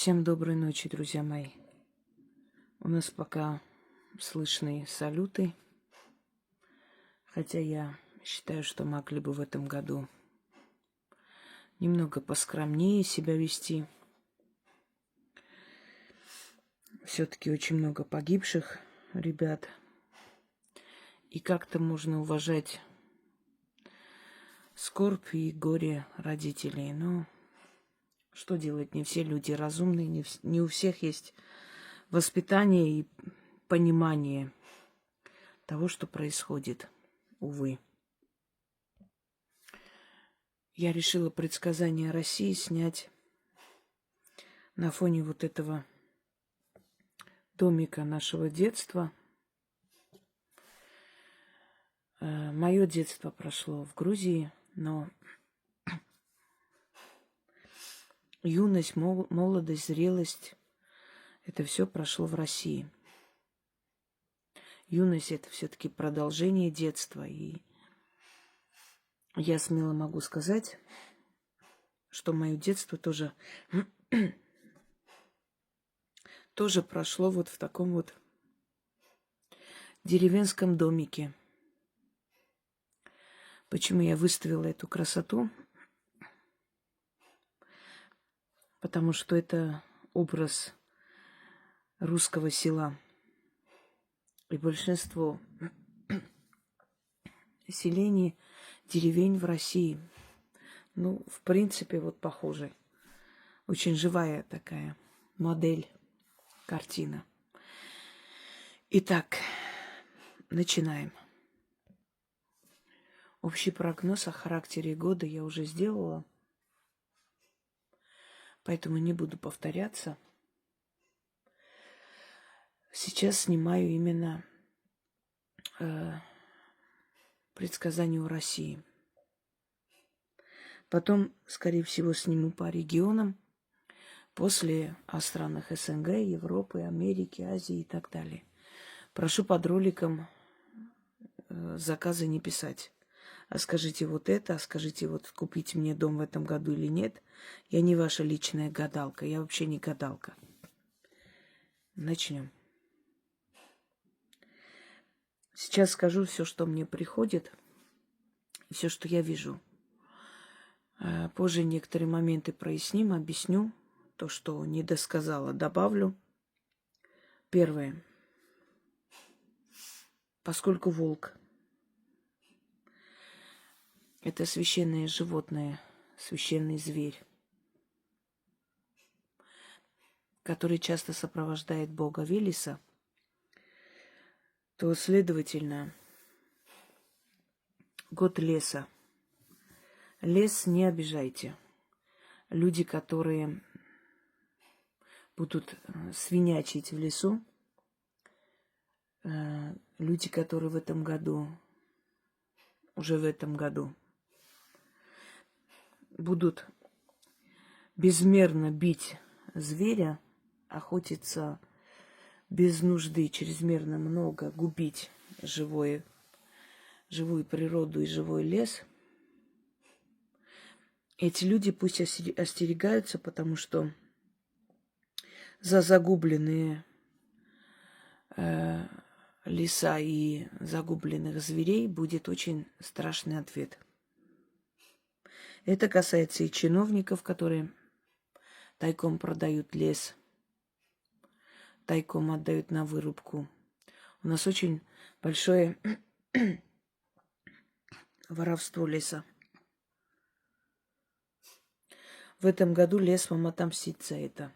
Всем доброй ночи, друзья мои. У нас пока слышны салюты, хотя я считаю, что могли бы в этом году немного поскромнее себя вести. Все-таки очень много погибших ребят. И как-то можно уважать скорбь и горе родителей. Но что делать? Не все люди разумные, не у всех есть воспитание и понимание того, что происходит, увы. Я решила предсказание России снять на фоне вот этого домика нашего детства. Мое детство прошло в Грузии, но юность, молодость, зрелость – это все прошло в России. Юность – это все-таки продолжение детства. И я смело могу сказать, что мое детство тоже прошло вот в таком вот деревенском домике. Почему я выставила эту красоту? Потому что это образ русского села. И большинство селений, деревень в России, в принципе, вот похожи. Очень живая такая модель, картина. Итак, начинаем. Общий прогноз о характере года я уже сделала, поэтому не буду повторяться. Сейчас снимаю именно предсказания о России. Потом, скорее всего, сниму по регионам, после о странах СНГ, Европы, Америки, Азии и так далее. Прошу под роликом заказы не писать. А скажите вот это, а скажите вот купить мне дом в этом году или нет. Я не ваша личная гадалка, я вообще не гадалка. Начнем. Сейчас скажу все, что мне приходит, все, что я вижу. Позже некоторые моменты проясним, объясню. То, что не досказала, добавлю. Первое. Поскольку волк – это священное животное, священный зверь, который часто сопровождает бога Велеса, то, следовательно, год леса. Лес не обижайте. Люди, которые будут свинячить в лесу, люди, которые уже в этом году будут безмерно бить зверя, охотиться без нужды, чрезмерно много, губить живую природу и живой лес. Эти люди пусть остерегаются, потому что за загубленные леса и загубленных зверей будет очень страшный ответ. Это касается и чиновников, которые тайком продают лес, тайком отдают на вырубку. У нас очень большое воровство леса. В этом году лес вам отомстит за это.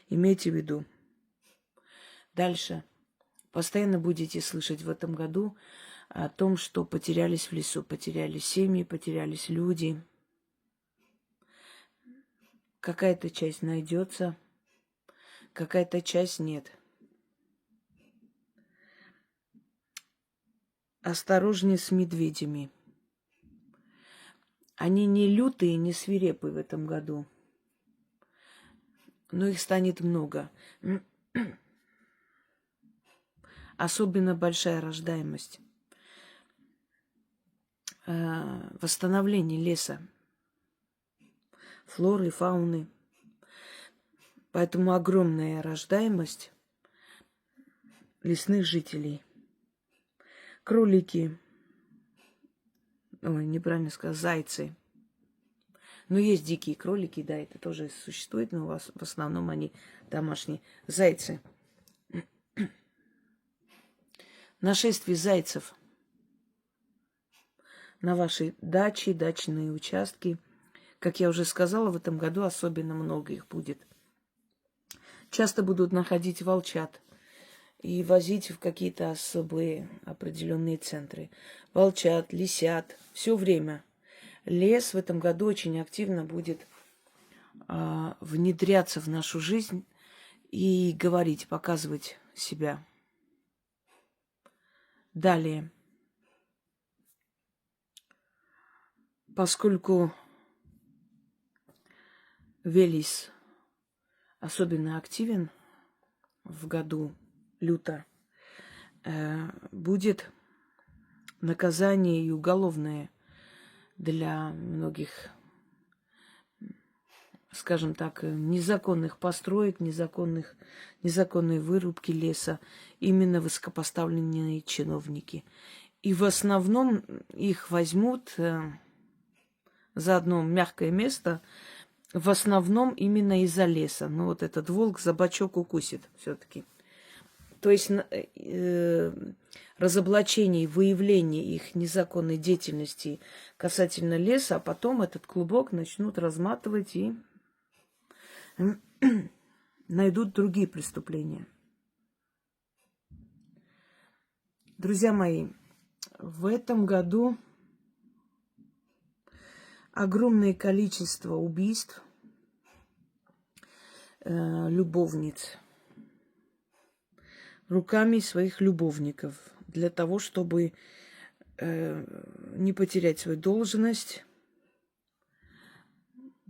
Имейте в виду. Дальше. Постоянно будете слышать в этом году о том, что потерялись в лесу, потерялись семьи, потерялись люди. Какая-то часть найдется, какая-то часть нет. Осторожнее с медведями. Они не лютые, не свирепые в этом году, но их станет много. Особенно большая рождаемость. Восстановление леса, флоры, фауны. Поэтому огромная рождаемость лесных жителей. Кролики, ой, неправильно сказал, зайцы. Но есть дикие кролики, да, это тоже существует, но у вас в основном они домашние. Зайцы. Нашествие зайцев на вашей даче, дачные участки. Как я уже сказала, в этом году особенно много их будет. Часто будут находить волчат и возить в какие-то особые определенные центры. Волчат, лисят, все время. Лес в этом году очень активно будет внедряться в нашу жизнь и говорить, показывать себя. Далее. Поскольку Велес особенно активен в году люто, будет наказание и уголовное для многих, скажем так, незаконных построек, незаконной вырубки леса, именно высокопоставленные чиновники. И в основном их возьмут за одно мягкое место, в основном именно из-за леса. Ну вот этот волк за бочок укусит все-таки. То есть разоблачение, выявление их незаконной деятельности касательно леса, а потом этот клубок начнут разматывать и найдут другие преступления. Друзья мои, в этом году огромное количество убийств любовниц руками своих любовников для того, чтобы не потерять свою должность.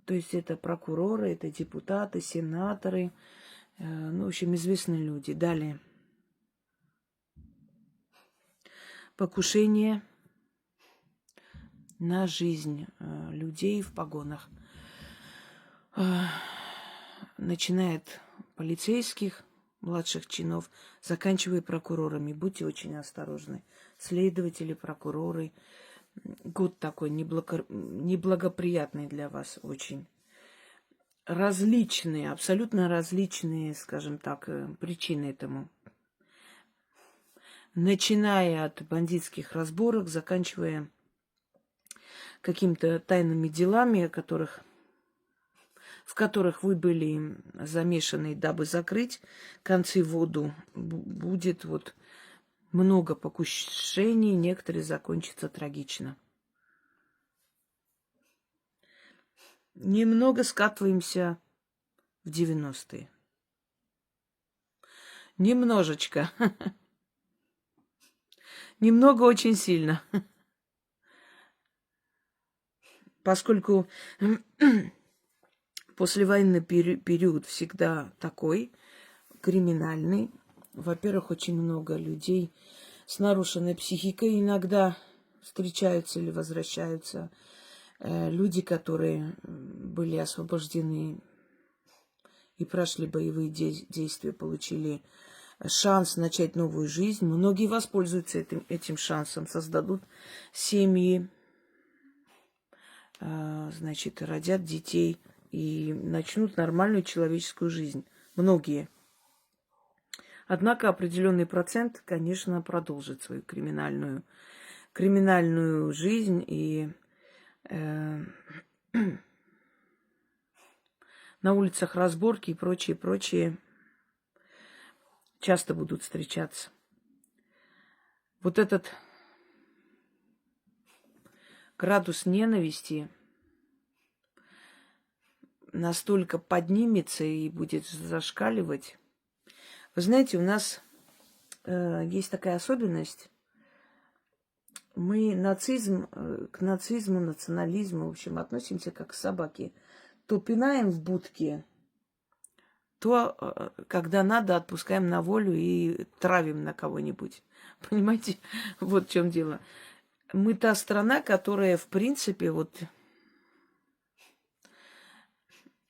То есть это прокуроры, это депутаты, сенаторы, ну, в общем, известные люди. Далее. Покушение на жизнь людей в погонах. Начиная от полицейских, младших чинов, заканчивая прокурорами. Будьте очень осторожны. Следователи, прокуроры. Год такой неблагоприятный для вас очень. Различные, абсолютно различные, скажем так, причины этому. Начиная от бандитских разборок, заканчивая какими-то тайными делами, в которых вы были замешаны, дабы закрыть концы в воду. Будет вот много покушений, некоторые закончатся трагично. Немного скатываемся в 90-е. Немножечко. Немного очень сильно. Поскольку послевоенный период всегда такой, криминальный. Во-первых, очень много людей с нарушенной психикой иногда встречаются или возвращаются. Люди, которые были освобождены и прошли боевые действия, получили шанс начать новую жизнь. Многие воспользуются этим шансом, создадут семьи, значит, родят детей и начнут нормальную человеческую жизнь. Многие. Однако определенный процент, конечно, продолжит свою криминальную жизнь и на улицах разборки и прочие часто будут встречаться. Вот этот градус ненависти настолько поднимется и будет зашкаливать. Вы знаете, у нас есть такая особенность. Мы к нацизму, национализму, в общем, относимся как к собаке. То пинаем в будке, то, когда надо, отпускаем на волю и травим на кого-нибудь. Понимаете? Вот в чем дело. Мы та страна, которая, в принципе, вот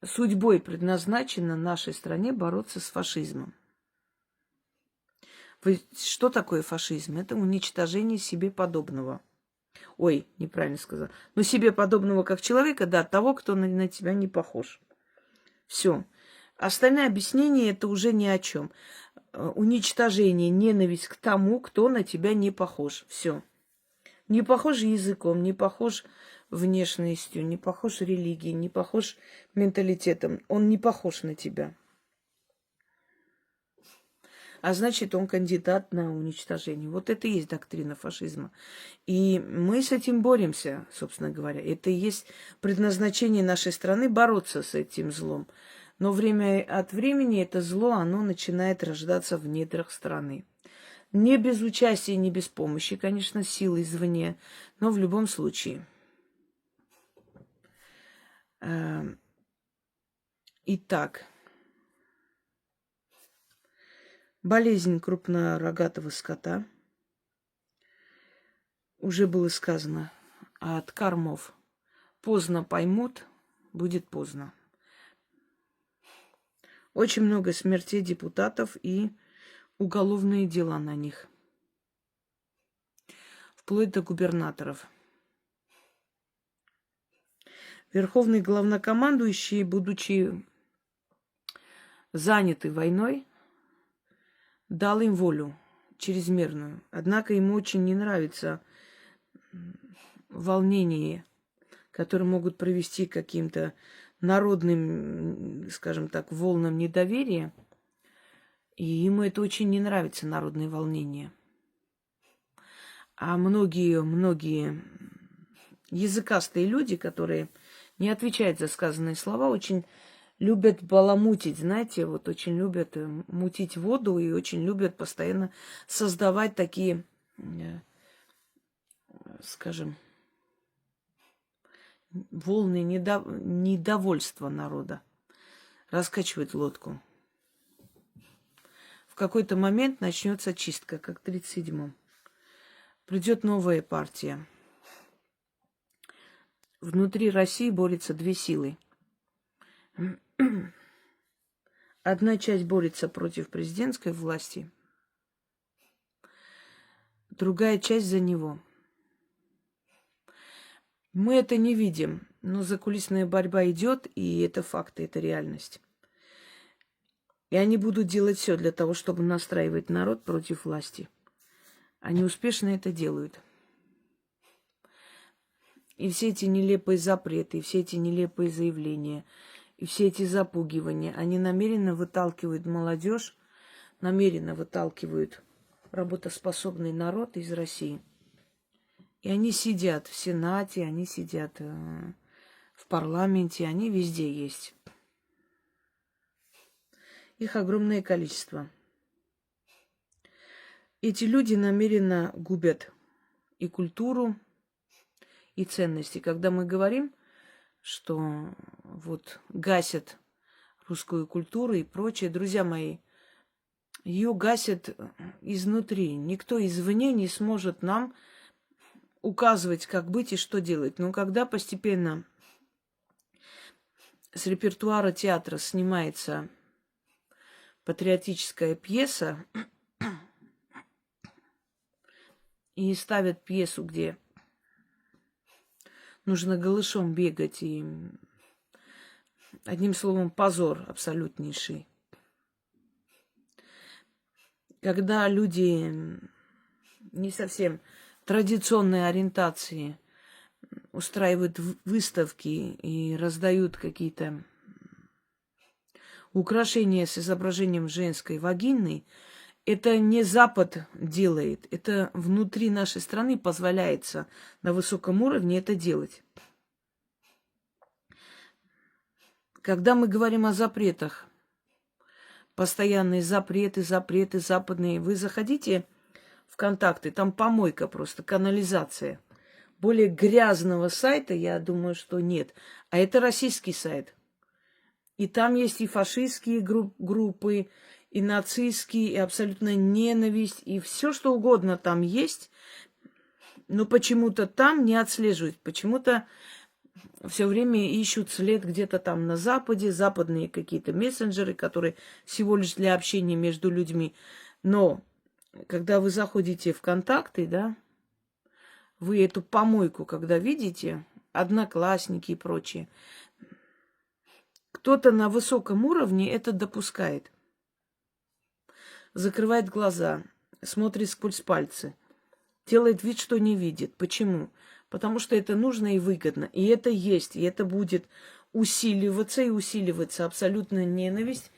судьбой предназначено нашей стране бороться с фашизмом. Что такое фашизм? Это уничтожение себе подобного. Ой, неправильно сказала. Но себе подобного как человека, да, того, кто на тебя не похож. Все. Остальное объяснение это уже ни о чем. Уничтожение, ненависть к тому, кто на тебя не похож. Все. Не похож языком, не похож внешностью, не похож религией, не похож менталитетом. Он не похож на тебя. А значит, он кандидат на уничтожение. Вот это и есть доктрина фашизма. И мы с этим боремся, собственно говоря. Это и есть предназначение нашей страны бороться с этим злом. Но время от времени это зло, оно начинает рождаться в недрах страны. Не без участия, не без помощи, конечно, силы извне, но в любом случае. Итак, болезнь крупнорогатого скота. Уже было сказано, от кормов. Поздно поймут, будет поздно. Очень много смертей депутатов и уголовные дела на них. Вплоть до губернаторов. Верховный главнокомандующий, будучи заняты войной, дал им волю чрезмерную. Однако ему очень не нравится волнение, которые могут привести к каким-то народным, скажем так, волнам недоверия. И ему это очень не нравится, народные волнения. А многие языкастые люди, которые не отвечают за сказанные слова, очень любят баламутить, знаете, вот очень любят мутить воду и очень любят постоянно создавать такие, скажем, волны недовольства народа, раскачивать лодку. В какой-то момент начнется чистка, как в 1937-м. Придет новая партия. Внутри России борются две силы. Одна часть борется против президентской власти, другая часть за него. Мы это не видим, но закулисная борьба идет, и это факты, это реальность. И они будут делать все для того, чтобы настраивать народ против власти. Они успешно это делают. И все эти нелепые запреты, и все эти нелепые заявления, и все эти запугивания, они намеренно выталкивают молодежь, намеренно выталкивают работоспособный народ из России. И они сидят в Сенате, они сидят в парламенте, они везде есть. Их огромное количество. Эти люди намеренно губят и культуру, и ценности. Когда мы говорим, что вот гасят русскую культуру и прочее, друзья мои, ее гасят изнутри. Никто извне не сможет нам указывать, как быть и что делать. Но когда постепенно с репертуара театра снимается патриотическая пьеса и ставят пьесу, где нужно голышом бегать, и, одним словом, позор абсолютнейший. Когда люди не совсем традиционной ориентации устраивают выставки и раздают какие-то украшения с изображением женской вагины, это не Запад делает, это внутри нашей страны позволяется на высоком уровне это делать. Когда мы говорим о запретах, постоянные запреты западные, вы заходите в контакты, там помойка просто, канализация. Более грязного сайта, я думаю, что нет. А это российский сайт. И там есть и фашистские группы, и нацистские, и абсолютно ненависть, и все, что угодно там есть, но почему-то там не отслеживают, почему-то все время ищут след где-то там на Западе, западные какие-то мессенджеры, которые всего лишь для общения между людьми. Но когда вы заходите в контакты, да, вы эту помойку, когда видите, одноклассники и прочее, кто-то на высоком уровне это допускает. Закрывает глаза, смотрит сквозь пальцы, делает вид, что не видит. Почему? Потому что это нужно и выгодно. И это есть, и это будет усиливаться и усиливаться абсолютная ненависть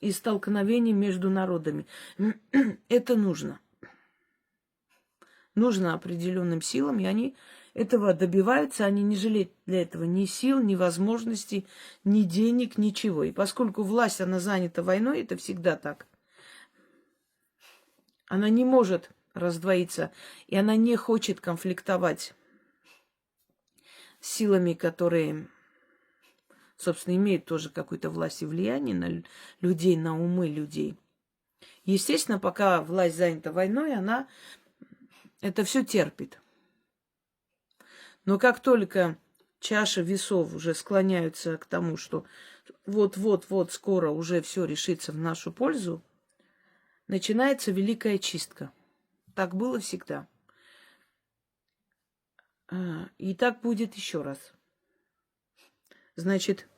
и столкновение между народами. Это нужно. Нужно определенным силам, и они этого добиваются, они не жалеют для этого ни сил, ни возможностей, ни денег, ничего. И поскольку власть, она занята войной, это всегда так. Она не может раздвоиться, и она не хочет конфликтовать с силами, которые, собственно, имеют тоже какую-то власть и влияние на людей, на умы людей. Естественно, пока власть занята войной, она это все терпит. Но как только чаша весов уже склоняются к тому, что вот-вот-вот скоро уже все решится в нашу пользу, начинается великая чистка. Так было всегда. И так будет еще раз. Значит,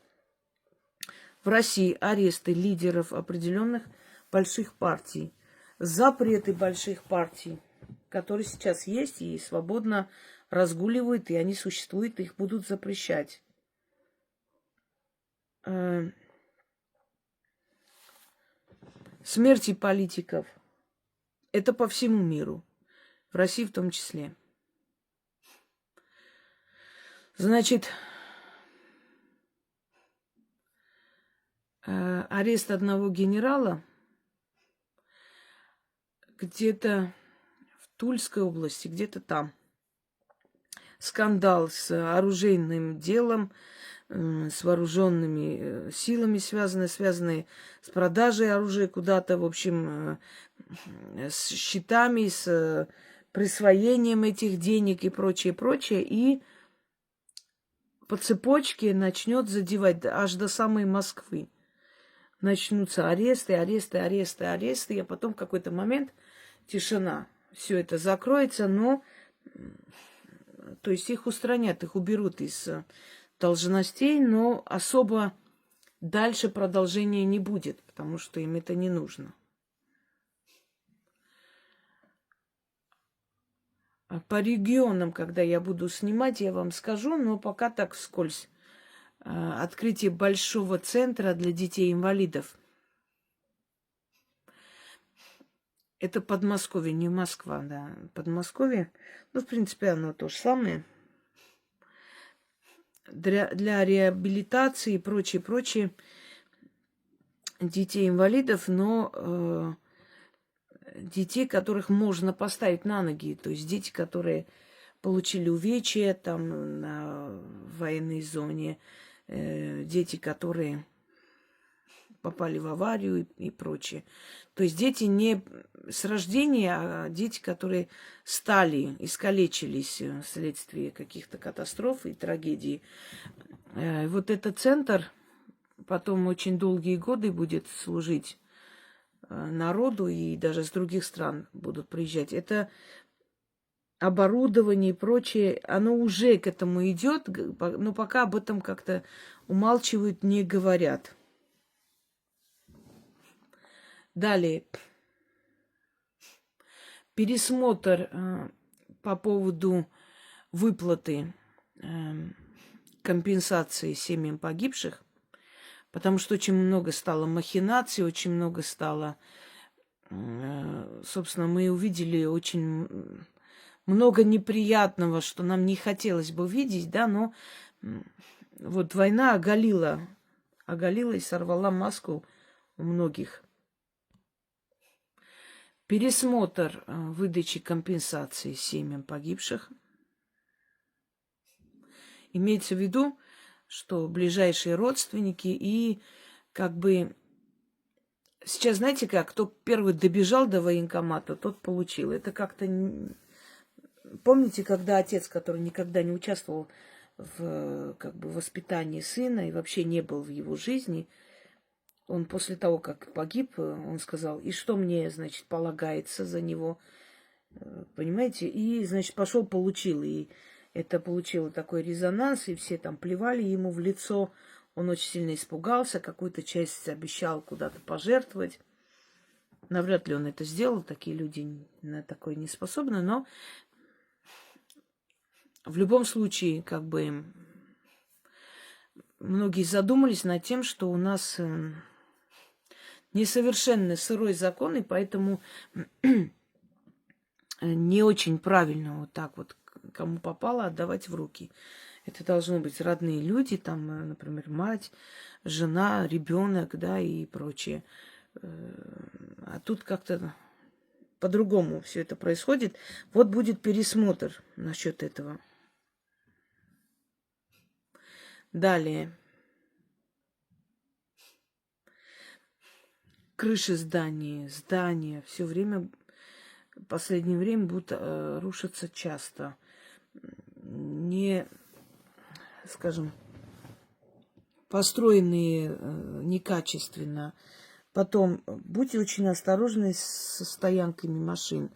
в России аресты лидеров определенных больших партий, запреты больших партий, которые сейчас есть и свободно разгуливают, и они существуют, их будут запрещать. Смерти политиков. Это по всему миру. В России в том числе. Значит, арест одного генерала где-то в Тульской области, где-то там. Скандал с оружейным делом, с вооруженными силами связанные с продажей оружия куда-то, в общем, с счетами, с присвоением этих денег и прочее, прочее. И по цепочке начнет задевать аж до самой Москвы. Начнутся аресты, а потом в какой-то момент тишина. Все это закроется, но... То есть их устранят, их уберут из должностей, но особо дальше продолжения не будет, потому что им это не нужно. По регионам, когда я буду снимать, я вам скажу, но пока так вскользь. Открытие большого центра для детей-инвалидов. Это Подмосковье, не Москва, да. Подмосковье. Ну, в принципе, оно то же самое. Для реабилитации и прочее детей-инвалидов, но детей, которых можно поставить на ноги. То есть дети, которые получили увечья там на военной зоне, дети, которые попали в аварию и прочее. То есть дети не с рождения, а дети, которые стали, искалечились вследствие каких-то катастроф и трагедий. Вот этот центр потом очень долгие годы будет служить народу, и даже с других стран будут приезжать. Это оборудование и прочее, оно уже к этому идет, но пока об этом как-то умалчивают, не говорят. Далее. Пересмотр по поводу выплаты компенсации семьям погибших, потому что очень много стало махинаций, очень много стало... Собственно, мы увидели очень много неприятного, что нам не хотелось бы видеть, да, но вот война оголила и сорвала маску у многих. Пересмотр выдачи компенсации семьям погибших. Имеется в виду, что ближайшие родственники и как бы... Сейчас, знаете как, кто первый добежал до военкомата, тот получил. Это как-то... Помните, когда отец, который никогда не участвовал в как бы воспитании сына и вообще не был в его жизни. Он после того, как погиб, он сказал: и что мне, значит, полагается за него, понимаете? И, значит, пошел, получил. И это получило такой резонанс, и все там плевали ему в лицо. Он очень сильно испугался, какую-то часть обещал куда-то пожертвовать. Навряд ли он это сделал, такие люди на такое не способны, но в любом случае, как бы, многие задумались над тем, что у нас несовершенный сырой закон, и поэтому не очень правильно вот так вот кому попало отдавать в руки. Это должны быть родные люди, там, например, мать, жена, ребенок, да, и прочее. А тут как-то по-другому все это происходит. Вот будет пересмотр насчет этого. Далее. Крыши здания все время, в последнее время будут рушиться часто. Не, скажем, построенные некачественно. Потом будьте очень осторожны со стоянками машин.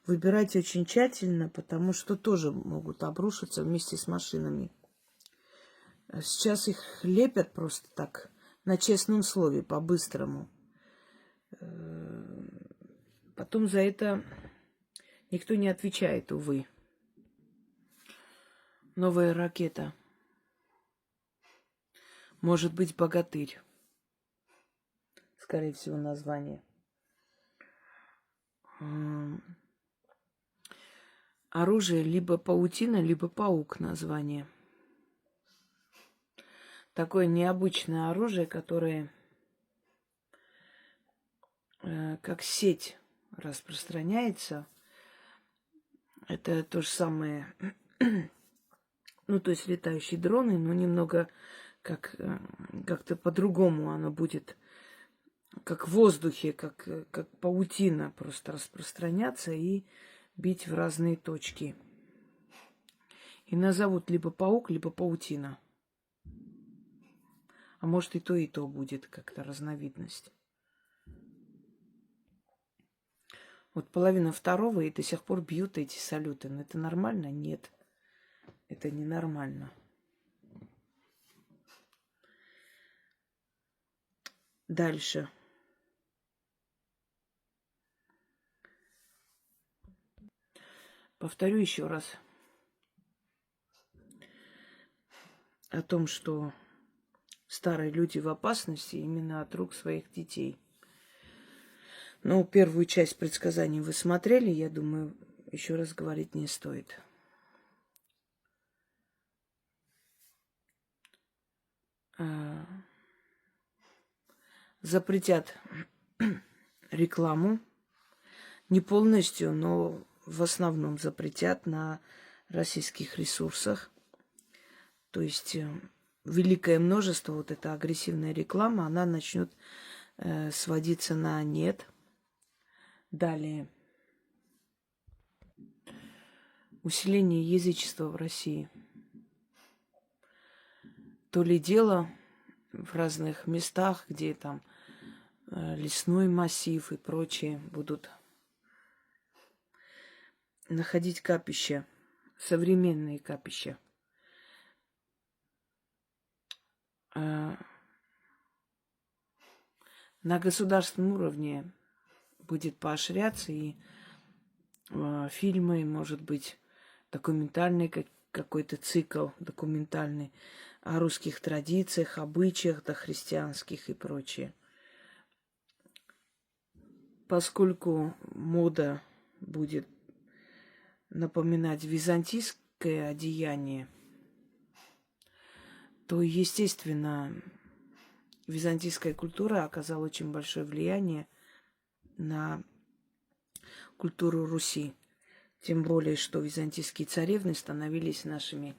Выбирайте очень тщательно, потому что тоже могут обрушиться вместе с машинами. Сейчас их лепят просто так, на честном слове, по-быстрому. Потом за это никто не отвечает, увы. Новая ракета. Может быть, богатырь. Скорее всего, название. Оружие либо паутина, либо паук название. Такое необычное оружие, которое как сеть распространяется. Это то же самое, ну, то есть летающие дроны, но немного как-то по-другому оно будет, как в воздухе, как паутина просто распространяться и бить в разные точки. И назовут либо паук, либо паутина. А может и то будет как-то разновидность. Вот половина второго и до сих пор бьют эти салюты. Но это нормально? Нет. Это ненормально. Дальше. Повторю еще раз о том, что старые люди в опасности именно от рук своих детей. Ну, первую часть предсказаний вы смотрели, я думаю, еще раз говорить не стоит. Запретят рекламу. Не полностью, но в основном запретят на российских ресурсах. То есть великое множество, вот эта агрессивная реклама, она начнет сводиться на нет. Далее. Усиление язычества в России. То ли дело в разных местах, где там лесной массив и прочее будут находить капища, современные капища. На государственном уровне будет поощряться и фильмы, может быть, документальный какой-то цикл документальный о русских традициях, обычаях дохристианских и прочее. Поскольку мода будет напоминать византийское одеяние, то, естественно, византийская культура оказала очень большое влияние на культуру Руси. Тем более, что византийские царевны становились нашими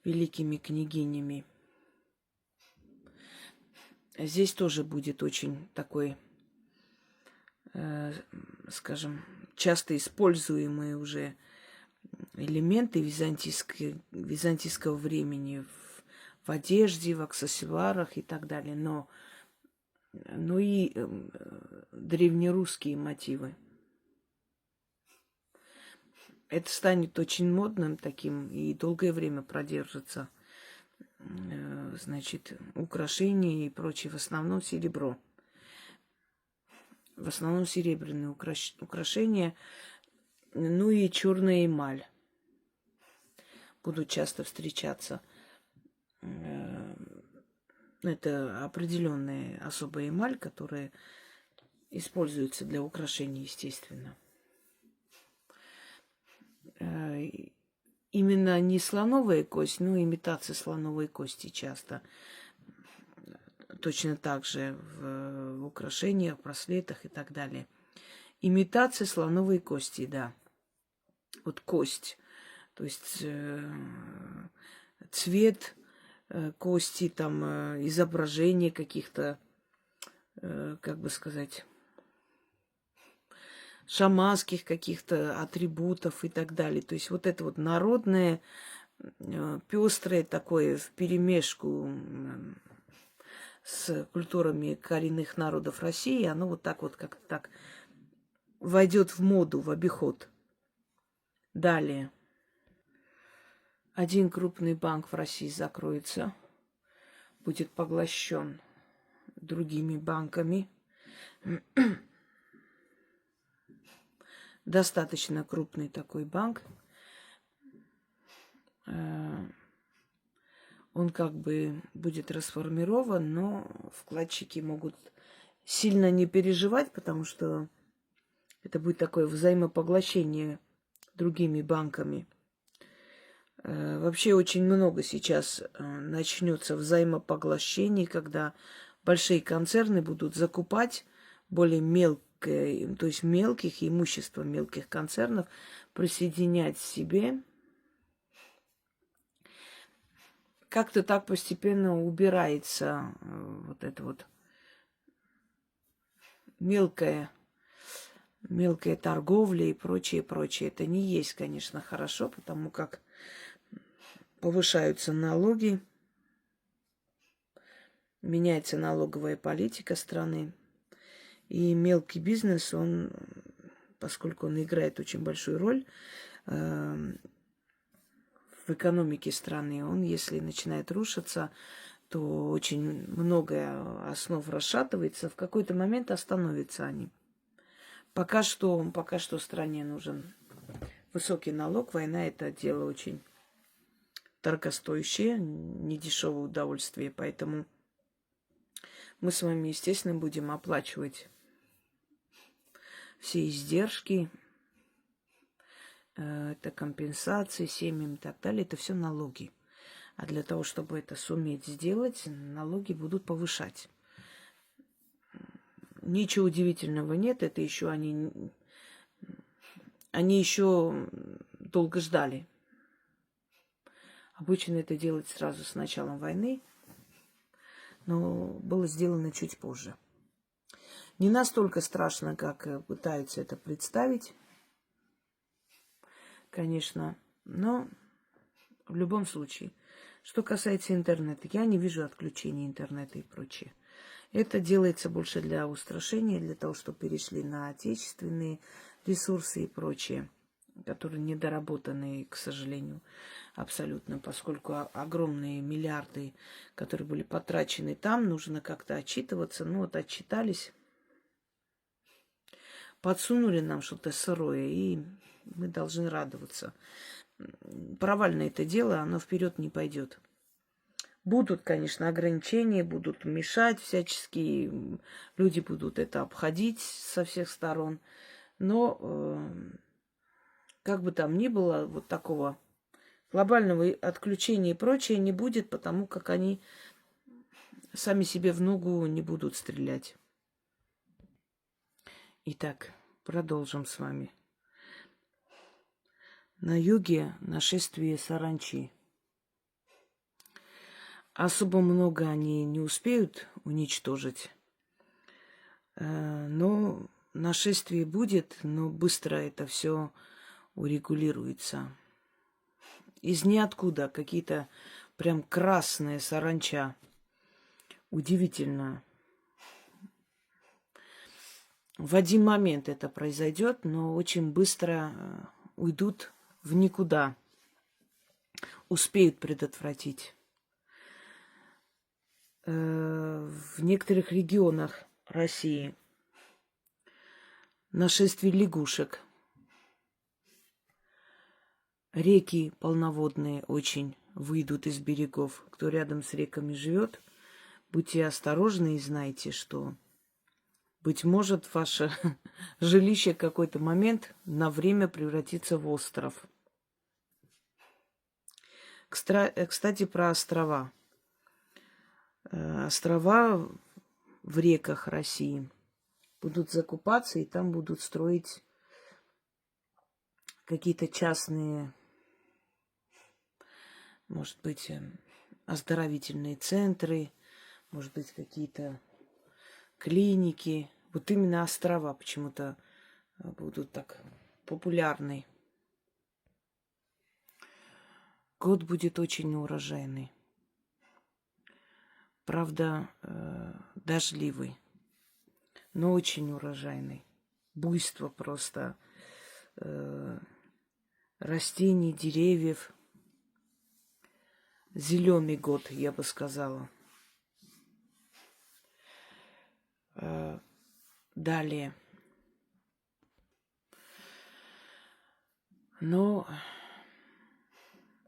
великими княгинями. Здесь тоже будет очень такой, скажем, часто используемый уже элементы византийского времени в одежде, в аксессуарах и так далее, но и древнерусские мотивы. Это станет очень модным таким и долгое время продержится. Значит, украшения и прочее, в основном серебро. В основном серебряные украшения, ну и черная эмаль будут часто встречаться. Это определенная особая эмаль, которая используется для украшений, естественно. Именно не слоновая кость, но имитация слоновой кости часто. Точно так же в украшениях, браслетах и так далее. Имитация слоновой кости, да. Вот кость, то есть цвет кости, там изображение каких-то, как бы сказать, шаманских каких-то атрибутов и так далее. То есть вот это вот народное, пестрое такое вперемешку с культурами коренных народов России, оно вот так вот как-то так войдет в моду, в обиход. Далее. Один крупный банк в России закроется, будет поглощен другими банками. Достаточно крупный такой банк. Он как бы будет расформирован, но вкладчики могут сильно не переживать, потому что это будет такое взаимопоглощение другими банками. Вообще очень много сейчас начнется взаимопоглощений, когда большие концерны будут закупать более мелкие, то есть мелких, имущество мелких концернов, присоединять себе. Как-то так постепенно убирается вот это вот мелкая торговля и прочее, прочее. Это не есть, конечно, хорошо, потому как повышаются налоги, меняется налоговая политика страны. И мелкий бизнес, он, поскольку он играет очень большую роль в экономике страны, он, если начинает рушиться, то очень много основ расшатывается, в какой-то момент остановятся они. Пока что стране нужен высокий налог. Война – это дело очень дорогостоящее, недешевое удовольствие. Поэтому мы с вами, естественно, будем оплачивать все издержки, это компенсации семьям и так далее. Это все налоги. А для того, чтобы это суметь сделать, налоги будут повышать. Ничего удивительного нет. Это еще они еще долго ждали. Обычно это делать сразу с началом войны, но было сделано чуть позже. Не настолько страшно, как пытаются это представить, конечно, но в любом случае. Что касается интернета, я не вижу отключения интернета и прочее. Это делается больше для устрашения, для того, чтобы перешли на отечественные ресурсы и прочее, которые недоработаны, к сожалению, абсолютно, поскольку огромные миллиарды, которые были потрачены там, нужно как-то отчитываться. Ну вот отчитались, подсунули нам что-то сырое, и мы должны радоваться. Провальное это дело, оно вперед не пойдет. Будут, конечно, ограничения, будут мешать всячески, люди будут это обходить со всех сторон. Но, как бы там ни было, вот такого глобального отключения и прочее не будет, потому как они сами себе в ногу не будут стрелять. Итак, продолжим с вами. На юге нашествие саранчи. Особо много они не успеют уничтожить, но нашествие будет, но быстро это все урегулируется. Из ниоткуда какие-то прям красные саранча. Удивительно. В один момент это произойдет, но очень быстро уйдут в никуда. Успеют предотвратить. В некоторых регионах России нашествие лягушек. Реки полноводные очень выйдут из берегов. Кто рядом с реками живет, будьте осторожны и знайте, что, быть может, ваше жилище в какой-то момент на время превратится в остров. Кстати, про острова. Острова в реках России будут закупаться, и там будут строить какие-то частные, может быть, оздоровительные центры, может быть, какие-то клиники. Вот именно острова почему-то будут так популярны. Год будет очень урожайный. Правда, дождливый, но очень урожайный. Буйство просто растений, деревьев. Зеленый год, я бы сказала. Далее. Но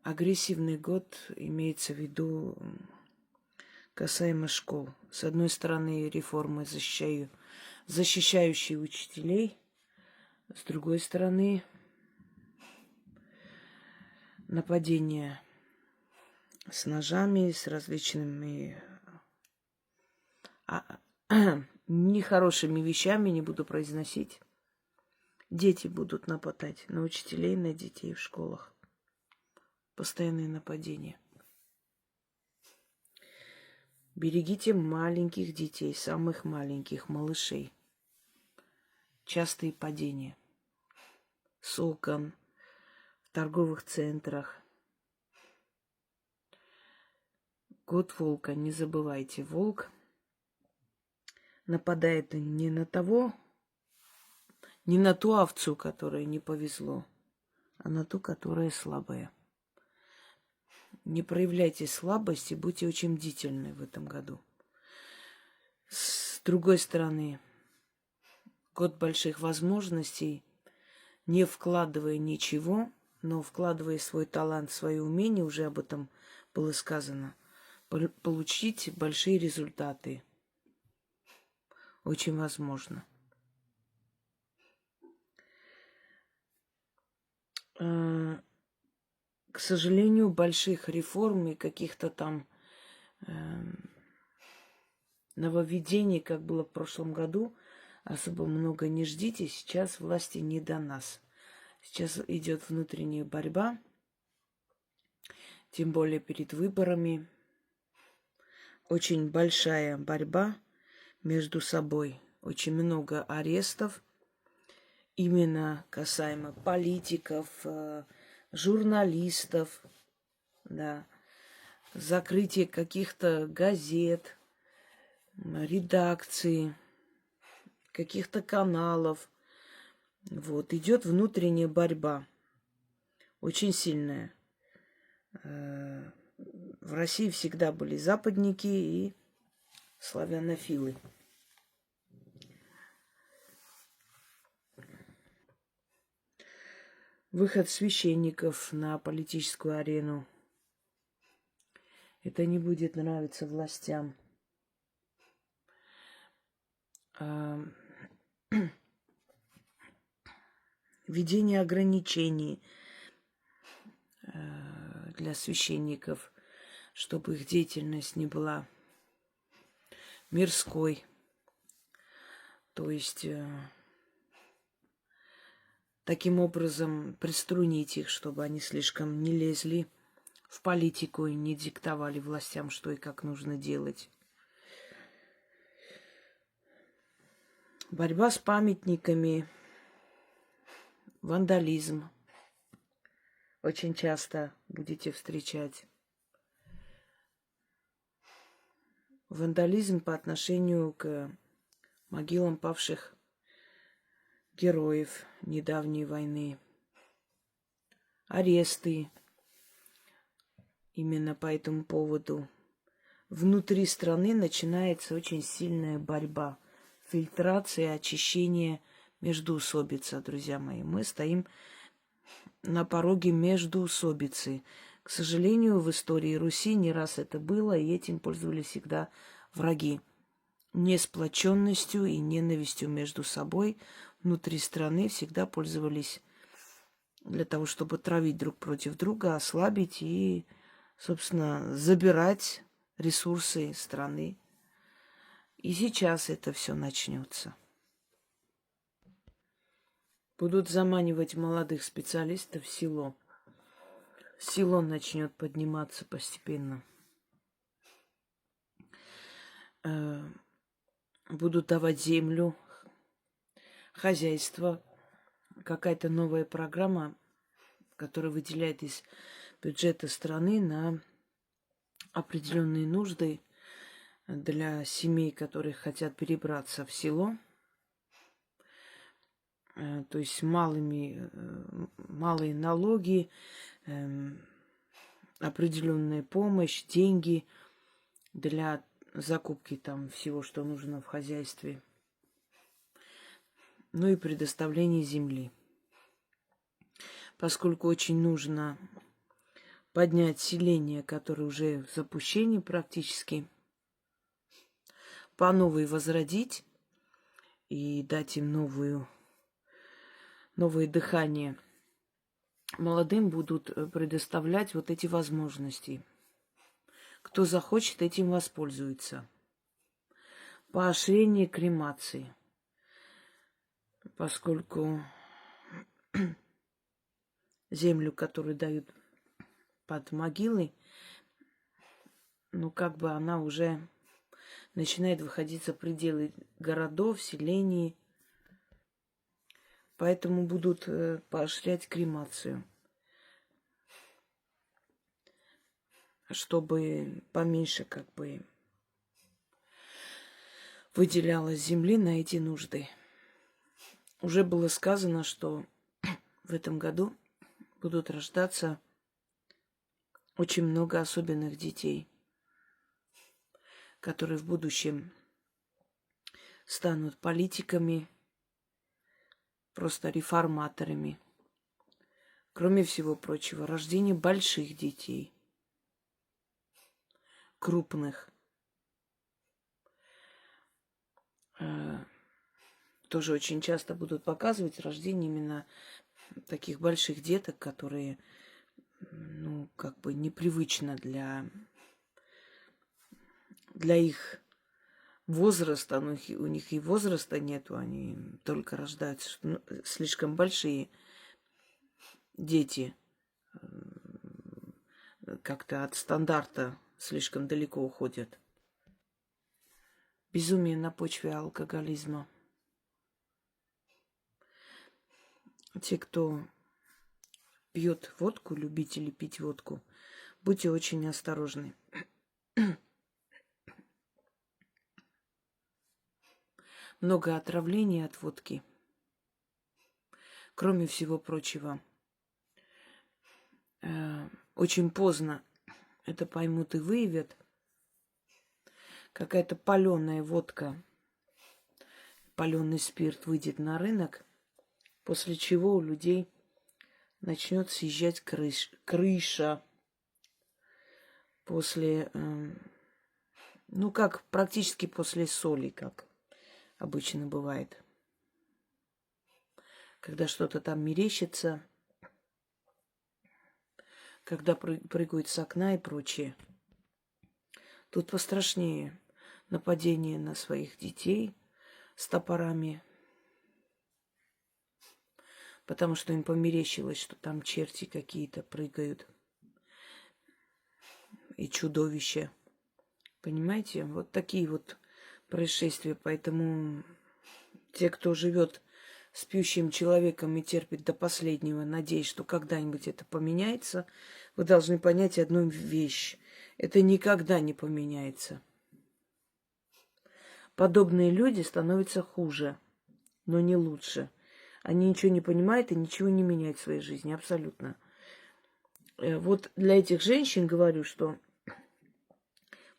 агрессивный год имеется в виду касаемо школ. С одной стороны, реформы, защищающие учителей. С другой стороны, нападения с ножами, с различными нехорошими вещами, не буду произносить. Дети будут нападать на учителей, на детей в школах. Постоянные нападения. Берегите маленьких детей, самых маленьких, малышей. Частые падения. С окон, в торговых центрах. Год волка, не забывайте, волк нападает не на ту овцу, которой не повезло, а на ту, которая слабая. Не проявляйте слабости, будьте очень бдительны в этом году. С другой стороны, год больших возможностей, не вкладывая ничего, но вкладывая свой талант, свои умения, уже об этом было сказано, получить большие результаты. Очень возможно. К сожалению, больших реформ и каких-то там нововведений, как было в прошлом году, особо много не ждите. Сейчас власти не до нас. Сейчас идет внутренняя борьба, тем более перед выборами. Очень большая борьба между собой. Очень много арестов, именно касаемо политиков, журналистов, да, закрытие каких-то газет, редакций, каких-то каналов. Вот, идет внутренняя борьба, очень сильная. В России всегда были западники и славянофилы. Выход священников на политическую арену. Это не будет нравиться властям. Введение ограничений для священников, чтобы их деятельность не была мирской. То есть таким образом приструнить их, чтобы они слишком не лезли в политику и не диктовали властям, что и как нужно делать. Борьба с памятниками, вандализм очень часто будете встречать. Вандализм по отношению к могилам павших героев недавней войны. Аресты именно по этому поводу. Внутри страны начинается очень сильная борьба, фильтрация, очищение междоусобица, друзья мои. Мы стоим на пороге междоусобицы. К сожалению, в истории Руси не раз это было, и этим пользовались всегда враги. Несплоченностью и ненавистью между собой внутри страны всегда пользовались для того, чтобы травить друг против друга, ослабить и, собственно, забирать ресурсы страны. И сейчас это все начнется. Будут заманивать молодых специалистов в село. Село начнет подниматься постепенно. Будут давать землю, хозяйство. Какая-то новая программа, которая выделяет из бюджета страны на определенные нужды для семей, которые хотят перебраться в село. То есть малые налоги, определенная помощь, деньги для закупки там всего, что нужно в хозяйстве. Ну и предоставление земли. Поскольку очень нужно поднять селение, которое уже в запущении практически, по новой возродить и дать им новое дыхание. Молодым будут предоставлять вот эти возможности. Кто захочет, этим воспользуется. Поощрение кремации. Поскольку землю, которую дают под могилы, как бы она уже начинает выходить за пределы городов, селений. Поэтому будут поощрять кремацию, чтобы поменьше выделялось земли на эти нужды. Уже было сказано, что в этом году будут рождаться очень много особенных детей, которые в будущем станут политиками, просто реформаторами. Кроме всего прочего, рождение больших детей, крупных. Тоже очень часто будут показывать рождение именно таких больших деток, которые, непривычно для их возраста. У них и возраста нету, они только рождаются. Слишком большие дети как-то от стандарта слишком далеко уходят. Безумие на почве алкоголизма. Те, кто пьет водку, любители пить водку, будьте очень осторожны. Много отравлений от водки. Кроме всего прочего, очень поздно это поймут и выявят. Какая-то паленая водка, паленый спирт выйдет на рынок, после чего у людей начнет съезжать крыша. После, практически после соли, как обычно бывает. Когда что-то там мерещится, когда прыгают с окна и прочее. Тут пострашнее нападение на своих детей с топорами, потому что им померещилось, что там черти какие-то прыгают и чудовища. Понимаете? Вот такие вот происшествия. Поэтому те, кто живет с пьющим человеком и терпит до последнего, надеясь, что когда-нибудь это поменяется, вы должны понять одну вещь. Это никогда не поменяется. Подобные люди становятся хуже, но не лучше. Они ничего не понимают и ничего не меняют в своей жизни, абсолютно. Вот для этих женщин говорю, что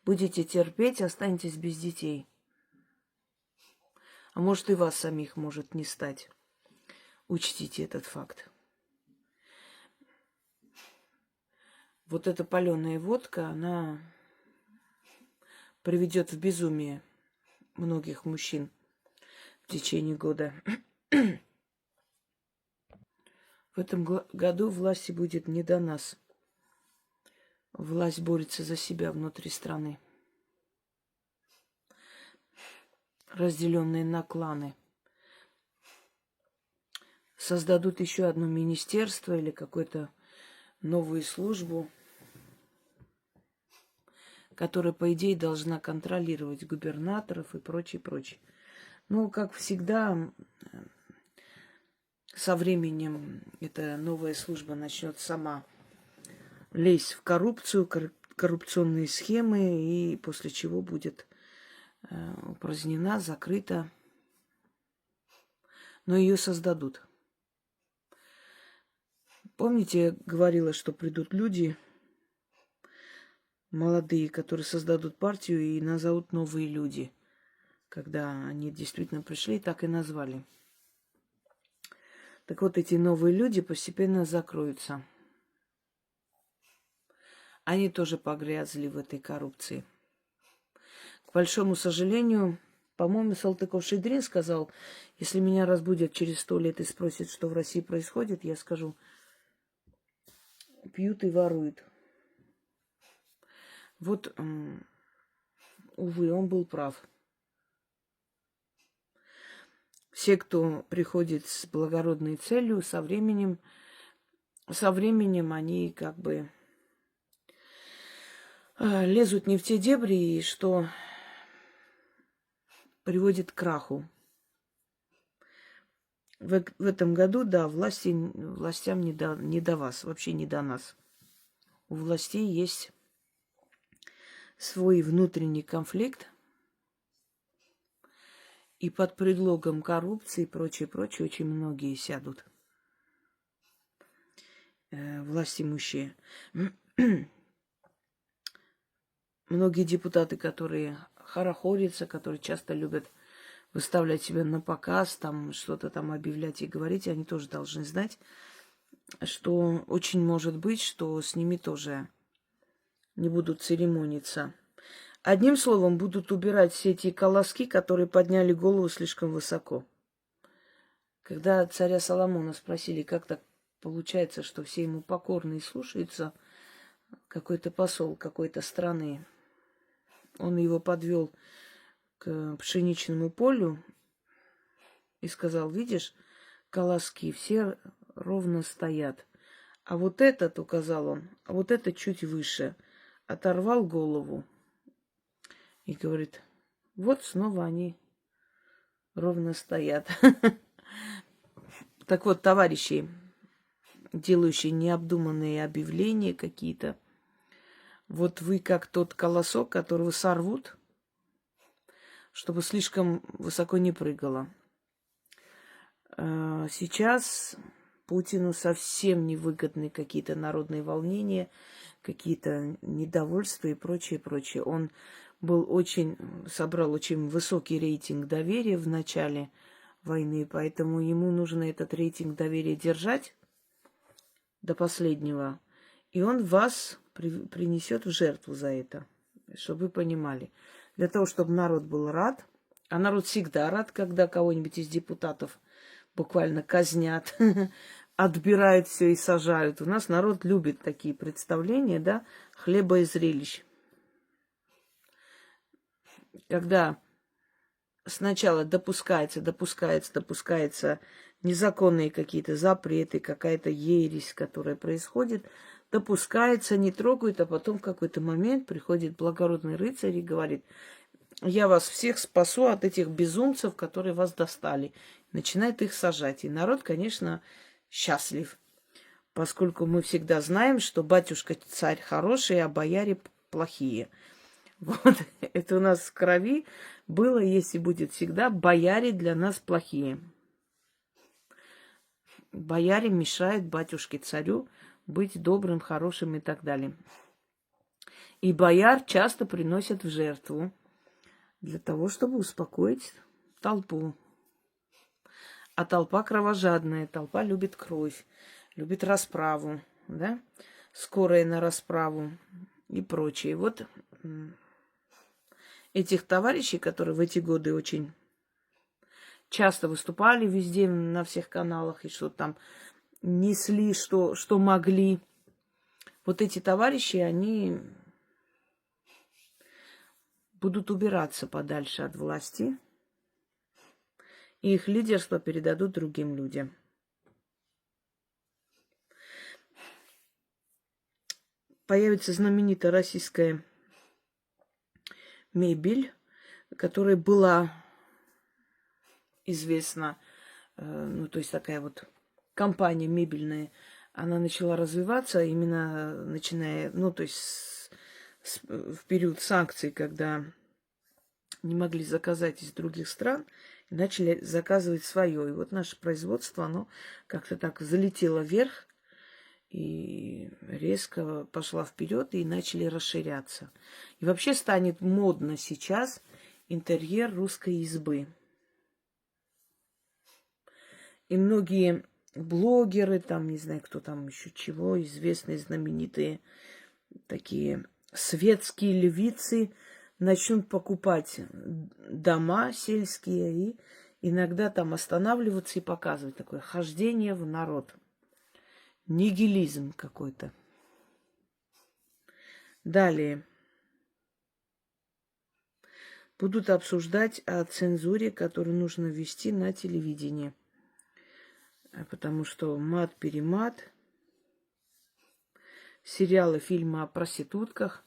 будете терпеть, останетесь без детей. А может, и вас самих может не стать. Учтите этот факт. Вот эта паленая водка, она приведет в безумие многих мужчин в течение года. В этом году власти будет не до нас. Власть борется за себя внутри страны. Разделенные на кланы. Создадут еще одно министерство или какую-то новую службу, которая, по идее, должна контролировать губернаторов и прочее, прочее. Ну, как всегда, со временем эта новая служба начнет сама лезть в коррупцию, коррупционные схемы, и после чего будет упразднена, закрыта. Но ее создадут. Помните, я говорила, что придут люди молодые, которые создадут партию и назовут новые люди. Когда они действительно пришли, так и назвали. Так вот, эти новые люди постепенно закроются. Они тоже погрязли в этой коррупции. К большому сожалению, по-моему, Салтыков-Щедрин сказал, если меня разбудят через 100 лет и спросят, что в России происходит, я скажу, пьют и воруют. Вот, увы, он был прав. Все, кто приходит с благородной целью, со временем они как бы лезут не в те дебри, и что приводит к краху. В этом году, да, властям не до вас, вообще не до нас. У властей есть свой внутренний конфликт, и под предлогом коррупции и прочее, очень многие сядут. Власть имущие. Многие депутаты, которые хорохорятся, которые часто любят выставлять себя на показ, там что-то там объявлять и говорить, они тоже должны знать, что очень может быть, что с ними тоже не будут церемониться. Одним словом, будут убирать все эти колоски, которые подняли голову слишком высоко. Когда царя Соломона спросили, как так получается, что все ему покорны и слушаются, какой-то посол какой-то страны, он его подвел к пшеничному полю и сказал, видишь, колоски все ровно стоят. А вот этот, указал он, а вот это чуть выше, оторвал голову и говорит, вот снова они ровно стоят. Так вот, товарищи, делающие необдуманные объявления какие-то, вот вы как тот колосок, которого сорвут, чтобы слишком высоко не прыгало. Сейчас Путину совсем невыгодны какие-то народные волнения, какие-то недовольства и прочее, прочее. Он собрал очень высокий рейтинг доверия в начале войны, поэтому ему нужно этот рейтинг доверия держать до последнего. И он вас принесет в жертву за это, чтобы вы понимали. Для того, чтобы народ был рад, а народ всегда рад, когда кого-нибудь из депутатов буквально казнят, отбирают все и сажают. У нас народ любит такие представления, да, хлеба и зрелищ. Когда сначала допускается незаконные какие-то запреты, какая-то ересь, которая происходит, допускается, не трогают, а потом в какой-то момент приходит благородный рыцарь и говорит, я вас всех спасу от этих безумцев, которые вас достали. Начинает их сажать. И народ, конечно, счастлив, поскольку мы всегда знаем, что батюшка-царь хороший, а бояре плохие. Вот это у нас в крови было, есть и будет всегда. Бояре для нас плохие. Бояре мешают батюшке-царю быть добрым, хорошим и так далее. И бояр часто приносят в жертву для того, чтобы успокоить толпу. А толпа кровожадная, толпа любит кровь, любит расправу, да? Скорая на расправу и прочее. Вот этих товарищей, которые в эти годы очень часто выступали везде, на всех каналах, и что там несли, что могли. Вот эти товарищи, они будут убираться подальше от власти, и их лидерство передадут другим людям. Появится знаменитая российская мебель, которая была известна, ну, то есть такая вот компания мебельная, она начала развиваться именно начиная, ну, то есть в период санкций, когда не могли заказать из других стран, и начали заказывать свое. И вот наше производство, оно как-то так залетело вверх и резко пошла вперед, и начали расширяться. И вообще станет модно сейчас интерьер русской избы. И многие блогеры, там, не знаю, кто там еще чего, известные, знаменитые, такие светские львицы, начнут покупать дома сельские и иногда там останавливаться и показывать такое хождение в народ. Нигилизм какой-то. Далее. Будут обсуждать о цензуре, которую нужно ввести на телевидении. Потому что мат-перемат, сериалы, фильмы о проститутках.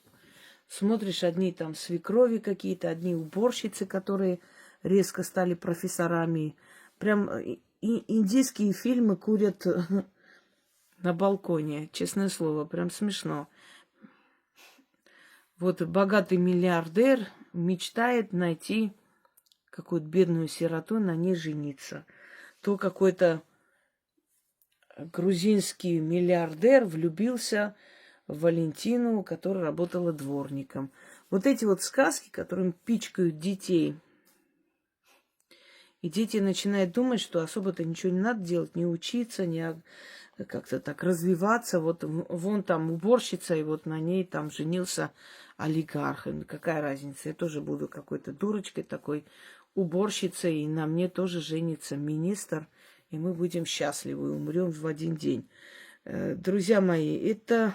Смотришь, одни там свекрови какие-то, одни уборщицы, которые резко стали профессорами. Прям индийские фильмы курят на балконе, честное слово, прям смешно. Вот богатый миллиардер мечтает найти какую-то бедную сироту, на ней жениться. То какой-то грузинский миллиардер влюбился в Валентину, которая работала дворником. Вот эти вот сказки, которым пичкают детей. И дети начинают думать, что особо-то ничего не надо делать, не учиться, не как-то так развиваться. Вот вон там уборщица, и вот на ней там женился олигарх. Какая разница? Я тоже буду какой-то дурочкой такой уборщицей, и на мне тоже женится министр, и мы будем счастливы, умрем в один день. Друзья мои, это,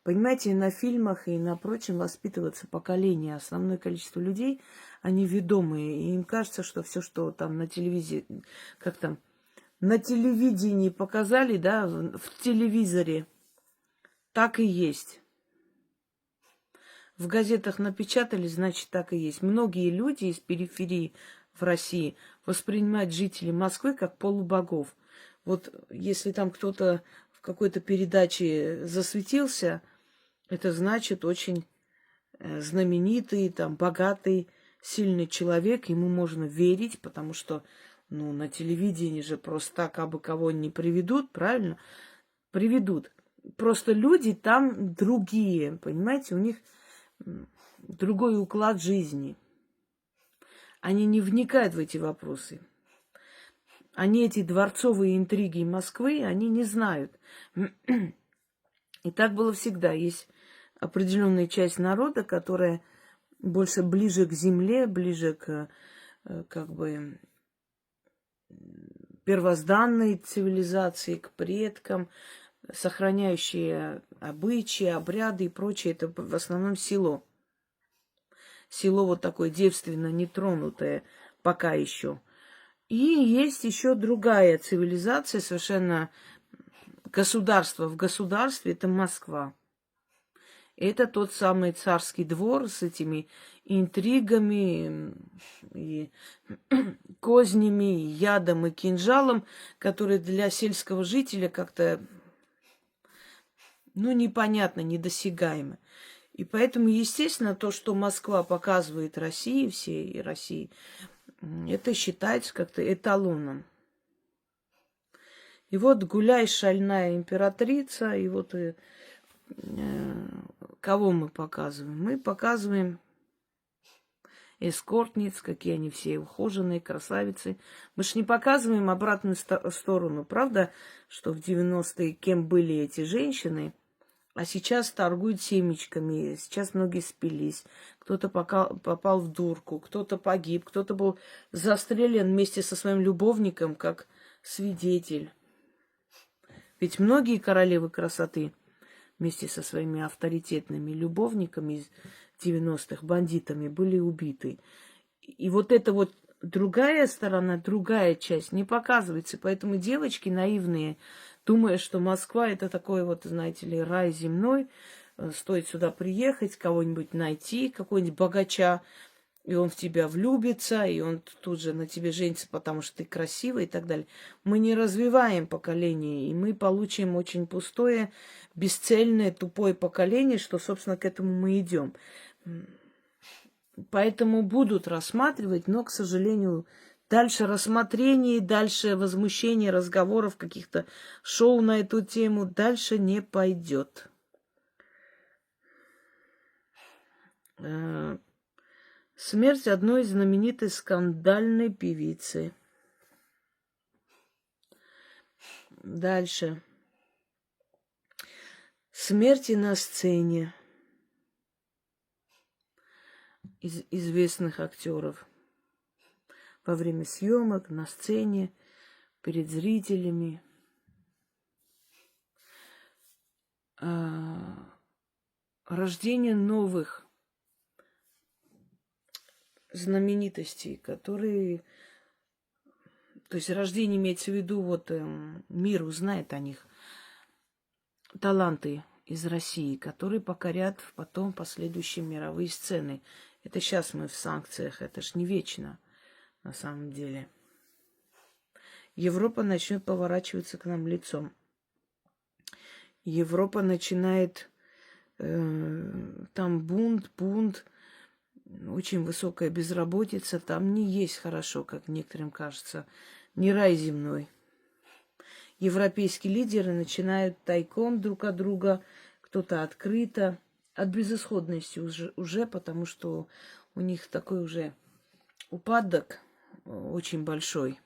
понимаете, на фильмах и на прочем воспитывается поколение. Основное количество людей, они ведомые. И им кажется, что все, что там на телевизоре, как там, на телевидении показали, да, в телевизоре, так и есть. В газетах напечатали, значит, так и есть. Многие люди из периферии в России воспринимают жителей Москвы как полубогов. Вот если там кто-то в какой-то передаче засветился, это значит очень знаменитый, там, богатый, сильный человек. Ему можно верить, потому что, ну, на телевидении же просто так абы кого не приведут, правильно? Приведут. Просто люди там другие, понимаете? У них другой уклад жизни. Они не вникают в эти вопросы. Они эти дворцовые интриги Москвы, они не знают. И так было всегда. Есть определенная часть народа, которая больше ближе к земле, ближе к как бы первозданной цивилизации, к предкам, сохраняющие обычаи, обряды и прочее. Это в основном село. Село вот такое девственно нетронутое пока еще. И есть еще другая цивилизация, совершенно государство в государстве, это Москва. Это тот самый царский двор с этими интригами и кознями, и ядом и кинжалом, который для сельского жителя как-то, ну, непонятно, недосягаемо. И поэтому, естественно, то, что Москва показывает России, всей России, это считается как-то эталоном. И вот гуляй, шальная императрица, и вот кого мы показываем? Мы показываем эскортниц, какие они все ухоженные, красавицы. Мы ж не показываем обратную сторону, правда, что в 90-е кем были эти женщины, а сейчас торгуют семечками, сейчас многие спились. Кто-то попал в дурку, кто-то погиб, кто-то был застрелен вместе со своим любовником как свидетель. Ведь многие королевы красоты вместе со своими авторитетными любовниками из 90-х, бандитами, были убиты. И вот эта вот другая сторона, другая часть не показывается. Поэтому девочки наивные, думая, что Москва это такой вот, знаете ли, рай земной, стоит сюда приехать, кого-нибудь найти, какого-нибудь богача, и он в тебя влюбится, и он тут же на тебе женится, потому что ты красивая и так далее. Мы не развиваем поколение, и мы получим очень пустое, бесцельное, тупое поколение, что, собственно, к этому мы идем. Поэтому будут рассматривать, но, к сожалению, дальше рассмотрений, дальше возмущения, разговоров, каких-то шоу на эту тему дальше не пойдет. Смерть одной знаменитой скандальной певицы. Дальше. Смерти на сцене известных актеров. Во время съемок, на сцене, перед зрителями. Рождение новых знаменитостей, которые... То есть рождение имеется в виду, вот мир узнает о них. Таланты из России, которые покорят потом последующие мировые сцены. Это сейчас мы в санкциях, это ж не вечно на самом деле. Европа начнет поворачиваться к нам лицом. Европа начинает... там бунт, очень высокая безработица. Там не есть хорошо, как некоторым кажется. Не рай земной. Европейские лидеры начинают тайком друг от друга, кто-то открыто, от безысходности уже, потому что у них такой уже упадок очень большой.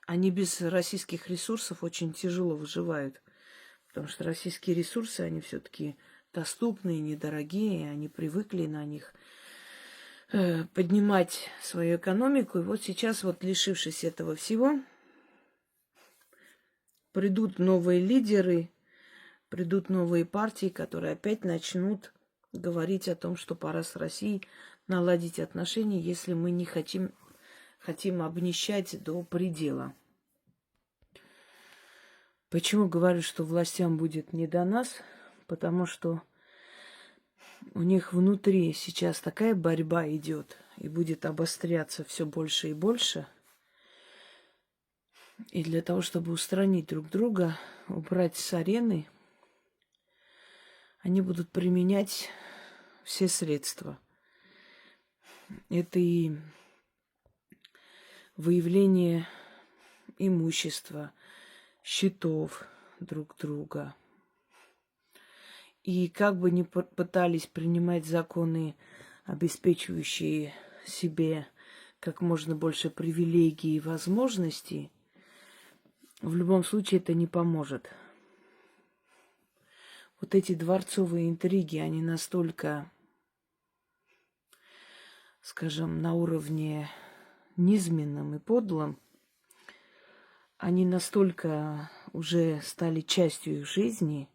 Они без российских ресурсов очень тяжело выживают, потому что российские ресурсы, они все-таки доступные, недорогие, они привыкли на них поднимать свою экономику. И вот сейчас, вот лишившись этого всего, придут новые лидеры, придут новые партии, которые опять начнут говорить о том, что пора с Россией наладить отношения, если мы не хотим обнищать до предела. Почему говорю, что властям будет не до нас? Потому что у них внутри сейчас такая борьба идет и будет обостряться все больше и больше. И для того, чтобы устранить друг друга, убрать с арены, они будут применять все средства. Это и выявление имущества, счетов друг друга. И как бы ни пытались принимать законы, обеспечивающие себе как можно больше привилегий и возможностей, в любом случае это не поможет. Вот эти дворцовые интриги, они настолько, скажем, на уровне низменном и подлом, они настолько уже стали частью их жизни,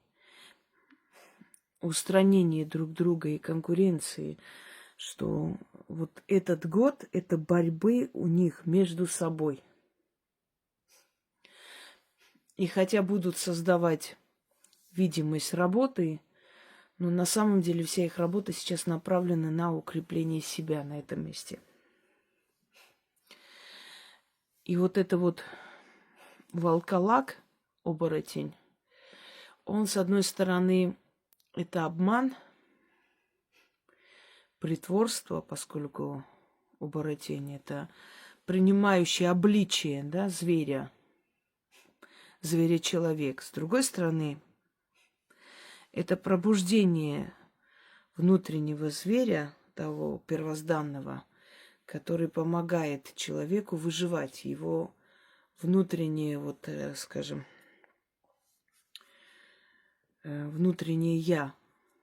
устранение друг друга и конкуренции, что вот этот год – это борьбы у них между собой. И хотя будут создавать видимость работы, но на самом деле вся их работа сейчас направлена на укрепление себя на этом месте. И вот это вот волколак, оборотень, он, с одной стороны, это обман, притворство, поскольку оборотень – это принимающий обличие, да, зверя, зверя-человек. С другой стороны, это пробуждение внутреннего зверя, того первозданного, который помогает человеку выживать, его внутреннее, вот, скажем, внутреннее «я»,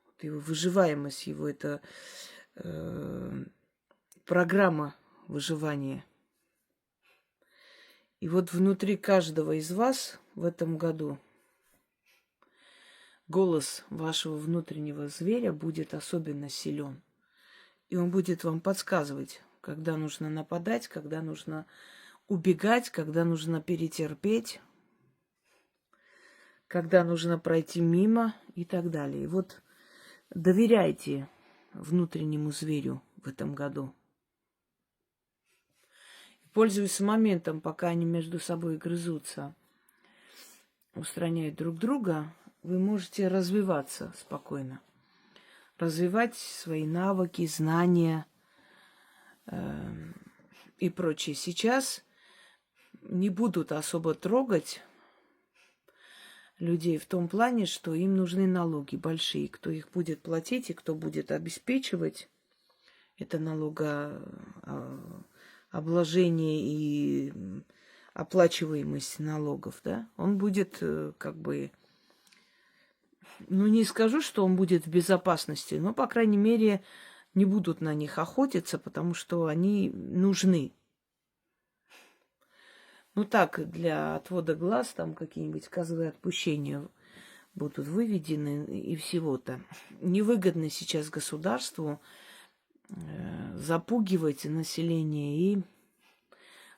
вот его выживаемость, его это программа выживания. И вот внутри каждого из вас в этом году голос вашего внутреннего зверя будет особенно силен. И он будет вам подсказывать, когда нужно нападать, когда нужно убегать, когда нужно перетерпеть, когда нужно пройти мимо и так далее. И вот доверяйте внутреннему зверю в этом году. Пользуясь моментом, пока они между собой грызутся, устраняют друг друга, вы можете развиваться спокойно. Развивать свои навыки, знания и прочее. Сейчас не будут особо трогать людей в том плане, что им нужны налоги большие. Кто их будет платить и кто будет обеспечивать это налогообложение и оплачиваемость налогов, да, он будет как бы, ну, не скажу, что он будет в безопасности, но, по крайней мере, не будут на них охотиться, потому что они нужны. Ну так, для отвода глаз, там какие-нибудь козлы отпущения будут выведены и всего-то. Невыгодно сейчас государству запугивать население и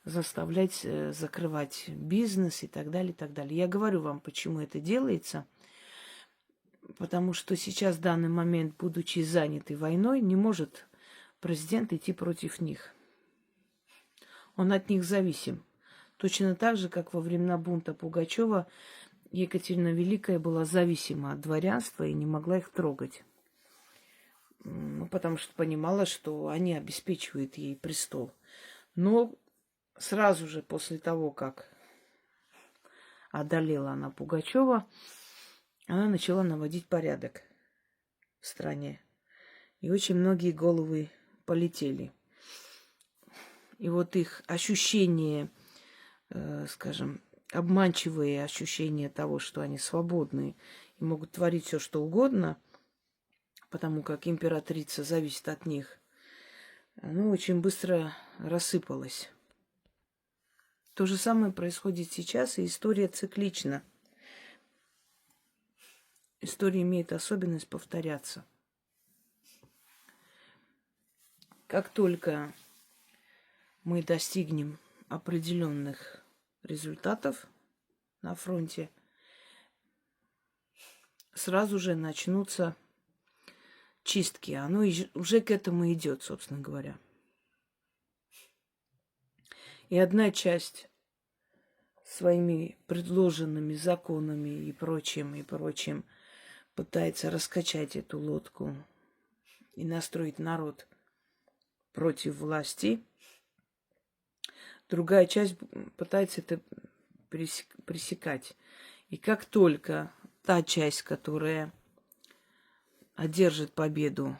заставлять закрывать бизнес и так далее, и так далее. Я говорю вам, почему это делается. Потому что сейчас, в данный момент, будучи занятой войной, не может президент идти против них. Он от них зависим. Точно так же, как во времена бунта Пугачева Екатерина Великая была зависима от дворянства и не могла их трогать. Ну, потому что понимала, что они обеспечивают ей престол. Но сразу же после того, как одолела она Пугачева, она начала наводить порядок в стране. И очень многие головы полетели. И вот их ощущение, скажем, обманчивые ощущения того, что они свободны и могут творить все, что угодно, потому как императрица зависит от них, оно очень быстро рассыпалось. То же самое происходит сейчас, и история циклична. История имеет особенность повторяться. Как только мы достигнем определенных результатов на фронте, сразу же начнутся чистки. Оно уже к этому идет, собственно говоря. И одна часть своими предложенными законами и прочим пытается раскачать эту лодку и настроить народ против власти. Другая часть пытается это пресекать. И как только та часть, которая одержит победу,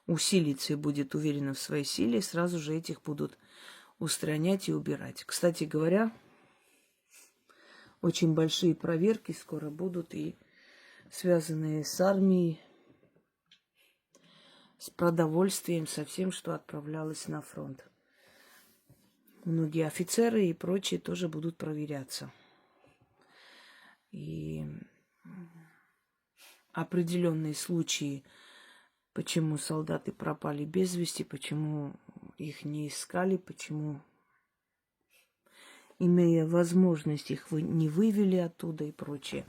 усилится и будет уверена в своей силе, сразу же этих будут устранять и убирать. Кстати говоря, очень большие проверки скоро будут и связанные с армией, с продовольствием, со всем, что отправлялось на фронт. Многие офицеры и прочие тоже будут проверяться. И определенные случаи, почему солдаты пропали без вести, почему их не искали, почему, имея возможность, их не вывели оттуда и прочее.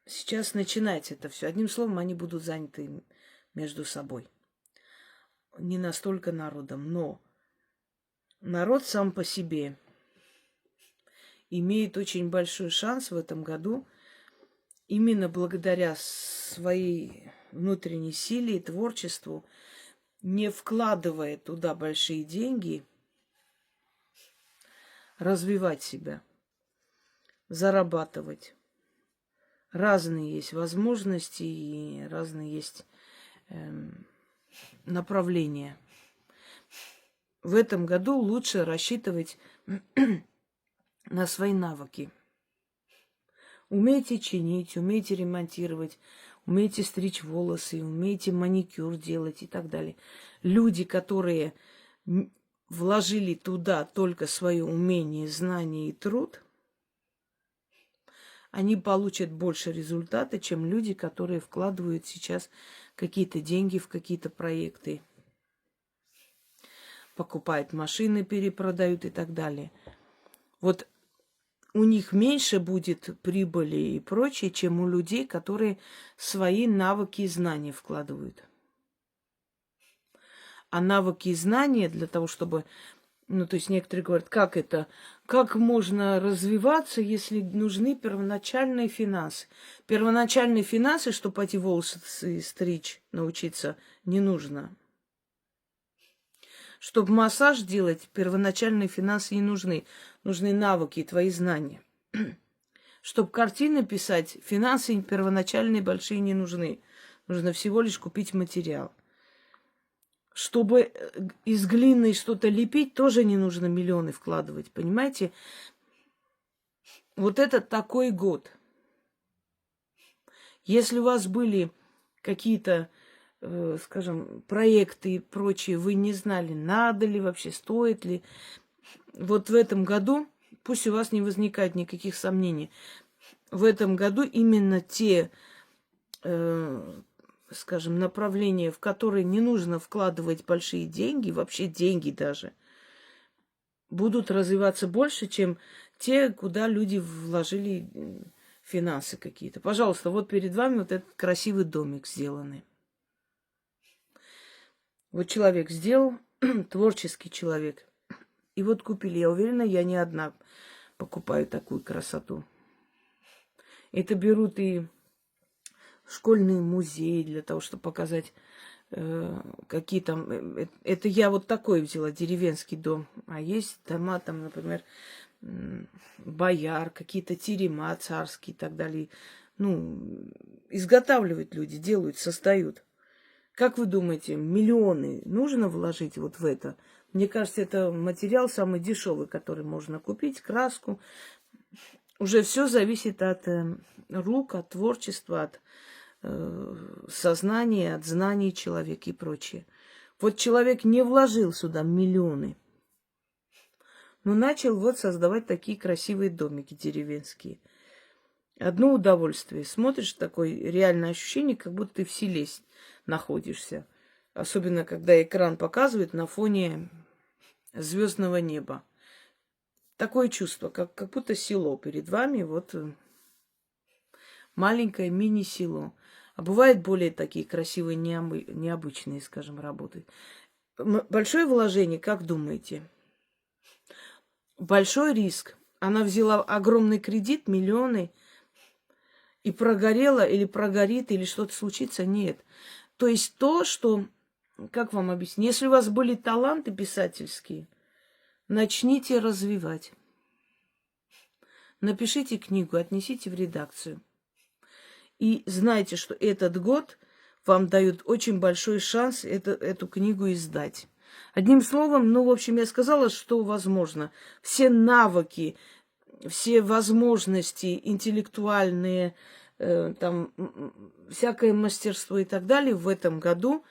сейчас начинается это все. Одним словом, они будут заняты между собой. Не настолько народом, но народ сам по себе имеет очень большой шанс в этом году именно благодаря своей внутренней силе и творчеству, не вкладывая туда большие деньги, развивать себя, зарабатывать. Разные есть возможности и разные есть направления. В этом году лучше рассчитывать на свои навыки. Умейте чинить, умейте ремонтировать, умейте стричь волосы, умейте маникюр делать и так далее. Люди, которые вложили туда только свое умение, знание и труд, они получат больше результата, чем люди, которые вкладывают сейчас какие-то деньги в какие-то проекты, покупают машины, перепродают и так далее. Вот у них меньше будет прибыли и прочее, чем у людей, которые свои навыки и знания вкладывают. А навыки и знания для того, чтобы... то есть некоторые говорят, как это? Как можно развиваться, если нужны первоначальные финансы? Первоначальные финансы, чтобы пойти волосы стричь, научиться, не нужно. Чтобы массаж делать, первоначальные финансы не нужны. Нужны навыки и твои знания. Чтобы картины писать, финансы первоначальные большие не нужны. Нужно всего лишь купить материал. Чтобы из глины что-то лепить, тоже не нужно миллионы вкладывать, понимаете? Вот это такой год. Если у вас были какие-то, скажем, проекты и прочее, вы не знали, надо ли вообще, стоит ли. Вот в этом году, пусть у вас не возникает никаких сомнений, в этом году именно те, скажем, направления, в которые не нужно вкладывать большие деньги, вообще деньги даже, будут развиваться больше, чем те, куда люди вложили финансы какие-то. Пожалуйста, вот перед вами вот этот красивый домик сделанный. Вот человек сделал, творческий человек. И вот купили. Я уверена, я не одна покупаю такую красоту. Это берут и школьные музеи для того, чтобы показать, какие там... Это я вот такой взяла, деревенский дом. А есть дома там, например, бояр, какие-то терема царские и так далее. Изготавливают люди, делают, создают. Как вы думаете, миллионы нужно вложить вот в это? Мне кажется, это материал самый дешевый, который можно купить, краску. Уже все зависит от рук, от творчества, от сознания, от знаний человека и прочее. Вот человек не вложил сюда миллионы, но начал вот создавать такие красивые домики деревенские. Одно удовольствие. Смотришь, такое реальное ощущение, как будто ты в селе находишься. Особенно, когда экран показывает на фоне звездного неба. Такое чувство, как будто село перед вами, вот маленькое мини-село. А бывают более такие красивые, необычные, скажем, работы. Большое вложение, как думаете? Большой риск. Она взяла огромный кредит, миллионы, и прогорела, или прогорит, или что-то случится? Нет. То есть то, что, как вам объяснить, если у вас были таланты писательские, начните развивать. Напишите книгу, отнесите в редакцию. И знайте, что этот год вам дает очень большой шанс эту книгу издать. Одним словом, в общем, я сказала, что возможно. Все навыки, все возможности интеллектуальные, там, всякое мастерство и так далее в этом году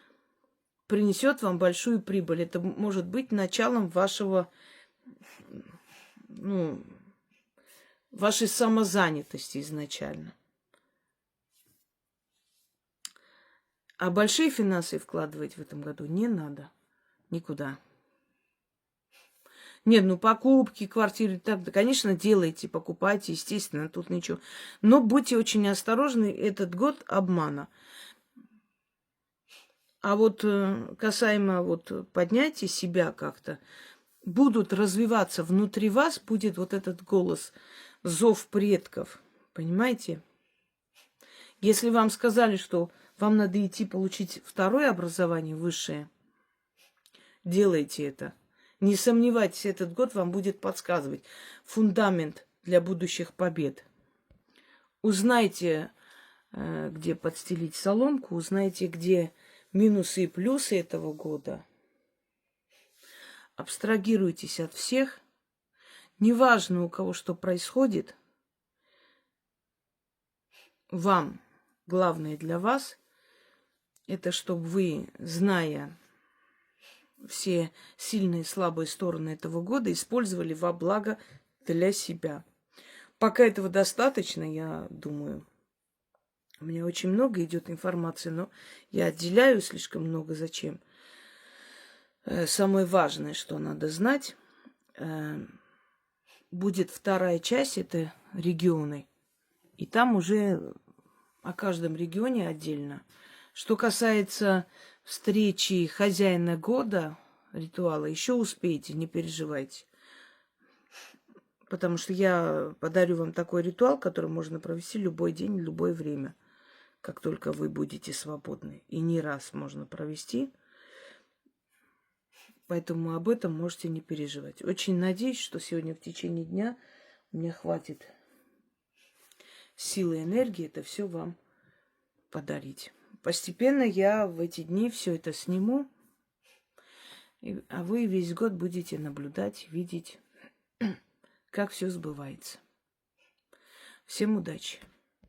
принесет вам большую прибыль. Это может быть началом вашего, вашей самозанятости изначально. А большие финансы вкладывать в этом году не надо. Никуда. Нет, ну покупки, квартиры, так, да, конечно, делайте, покупайте, естественно, тут ничего. Но будьте очень осторожны, этот год обмана. А вот касаемо вот поднятия себя как-то, будут развиваться внутри вас, будет вот этот голос, зов предков, понимаете? Если вам сказали, что вам надо идти получить второе образование высшее, делайте это. Не сомневайтесь, этот год вам будет подсказывать фундамент для будущих побед. Узнайте, где подстелить соломку, узнайте, где минусы и плюсы этого года. Абстрагируйтесь от всех. Неважно, у кого что происходит, вам, главное для вас, это чтобы вы, зная все сильные и слабые стороны этого года, использовали во благо для себя. Пока этого достаточно, я думаю. У меня очень много идет информации, но я отделяю слишком много. Зачем? Самое важное, что надо знать, будет вторая часть, это регионы. И там уже о каждом регионе отдельно. Что касается встречи хозяина года, ритуала, еще успеете, не переживайте. Потому что я подарю вам такой ритуал, который можно провести любой день, любое время, как только вы будете свободны. И не раз можно провести. Поэтому об этом можете не переживать. Очень надеюсь, что сегодня в течение дня у меня хватит силы и энергии это все вам подарить. Постепенно я в эти дни все это сниму, а вы весь год будете наблюдать, видеть, как все сбывается. Всем удачи!